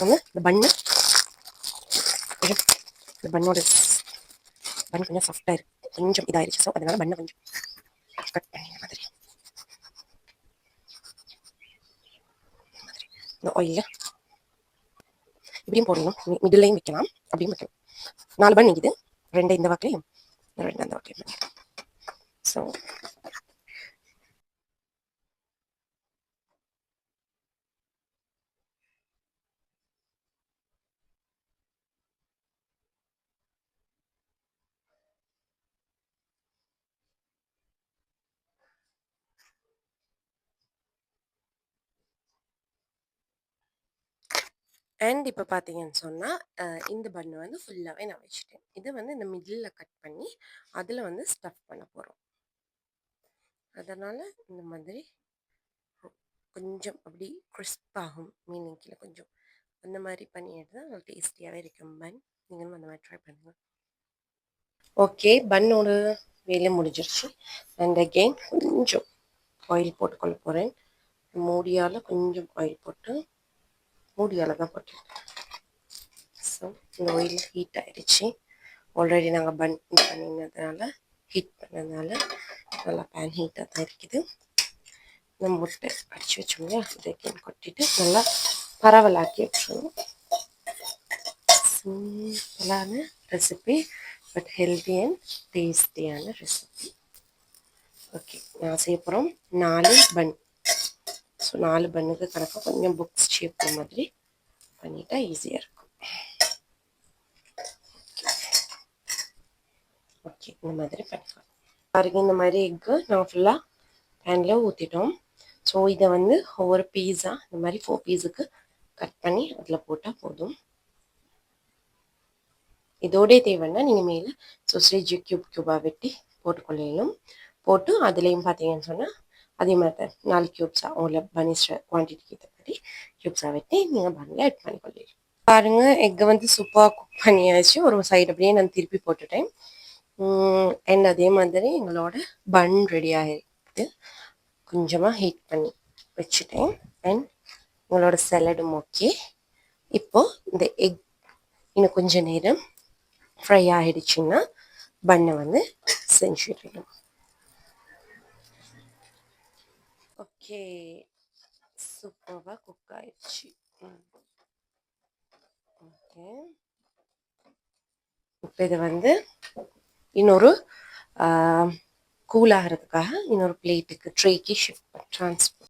வந்து இந்த பன்னு இந்த பன்னோட பன் கொஞ்சம் சாஃப்டாக இருக்குது, கொஞ்சம் இதாகிடுச்சு. ஸோ அதனால பண்ணை கொஞ்சம் கட் பண்ணி மாதிரி இந்த ஆயிலில் இப்படியும் போடணும், மிடில்லையும் வைக்கலாம், அப்படியும் வைக்கலாம். 4 பன் நிற்கிது, 2 இந்த வாக்கிலையும் 2 அந்த வாக்கிலையும் பண்ணிக்கலாம். ஸோ அண்ட் இப்போ பார்த்தீங்கன்னு சொன்னால் இந்த பன்னு வந்து ஃபுல்லாகவே நான் வச்சுட்டேன். இது வந்து இந்த மிடில் கட் பண்ணி அதில் வந்து ஸ்டஃப் பண்ண போகிறோம். அதனால் இந்த மாதிரி கொஞ்சம் அப்படி கிறிஸ்பாகும், மீனிங் கீழே கொஞ்சம் அந்த மாதிரி பண்ணி எடுத்தால் நல்லா டேஸ்டியாகவே இருக்கும் பன். நீங்களும் அந்த மாதிரி ட்ரை பண்ணுங்கள். ஓகே, பன்னோட வேலை முடிஞ்சிருச்சு. அண்ட் அகெயின் கொஞ்சம் ஆயில் போட்டுக்கொள்ள போகிறேன். மூடியால் கொஞ்சம் ஆயில் போட்டு, மூடியால் தான் போட்டேன். ஸோ இந்த ஆயில் ஹீட் ஆகிடுச்சு. ஆல்ரெடி நாங்கள் பன் பண்ணினதுனால, ஹீட் பண்ணதுனால நல்லா பேன் ஹீட்டாக தான் இருக்குது. இந்த முட்டை அடித்து வச்சோம்னா இதை கொட்டிட்டு நல்லா பரவலாக்கி வச்சுருவோம். சிம்பிளான ரெசிபி, பட் ஹெல்தி அண்ட் டேஸ்டியான ரெசிபி. ஓகே, நான் செய்ய போகிறோம் 4 பன். ஸோ 4 பன்னுக்கு கணக்காக கொஞ்சம் புக்ஸ் ஷேப் மாதிரி பண்ணிட்டா ஈஸியாக இருக்கும். ஓகே, இந்த மாதிரி பண்ணிக்கலாம். பாருங்க, இந்த மாதிரி எக்கு நான் ஃபுல்லாக பேனில் ஊற்றிட்டோம். ஸோ இதை வந்து ஒவ்வொரு பீஸாக இந்த மாதிரி 4 பீஸுக்கு கட் பண்ணி அதில் போட்டால் போதும். இதோடே தேவைன்னா நீங்கள் மேலே சொசேஜ் க்யூபாக வெட்டி போட்டுக்கொள்ளையிலும், போட்டு அதுலேயும் பார்த்தீங்கன்னு சொன்னால் அதே மாதிரி தான் 4 க்யூப்ஸாக உங்களை பனிஸ்ட குவான்டிட்டிக்கு ஏற்ற மாதிரி க்யூப்ஸாக வெட்டி நீங்கள் பன்னில் ஆட் பண்ணிக்கொள்ளையிலும். பாருங்கள், எக்கை வந்து சூப்பராக குக் பண்ணியாச்சு. ஒரு சைடு அப்படியே நான் திருப்பி போட்டுட்டேன். அண்ட் அதே மாதிரி எங்களோட பன் ரெடி ஆகிருக்கு. கொஞ்சமாக ஹீட் பண்ணி வச்சுட்டேன். அண்ட் உங்களோட சலடும் ஓகே. இப்போது இந்த எக் இன்னும் கொஞ்சம் நேரம் ஃப்ரை ஆகிடுச்சின்னா பன்னை வந்து செஞ்சிடணும். ஓகே, சூப்பராக குக் ஆகிடுச்சு. ஓகே, இப்போ இதை வந்து இன்னொரு கூல் ஆகிறதுக்காக இன்னொரு பிளேட்டுக்கு ட்ரேக்கு ட்ரான்ஸ்ஃபர்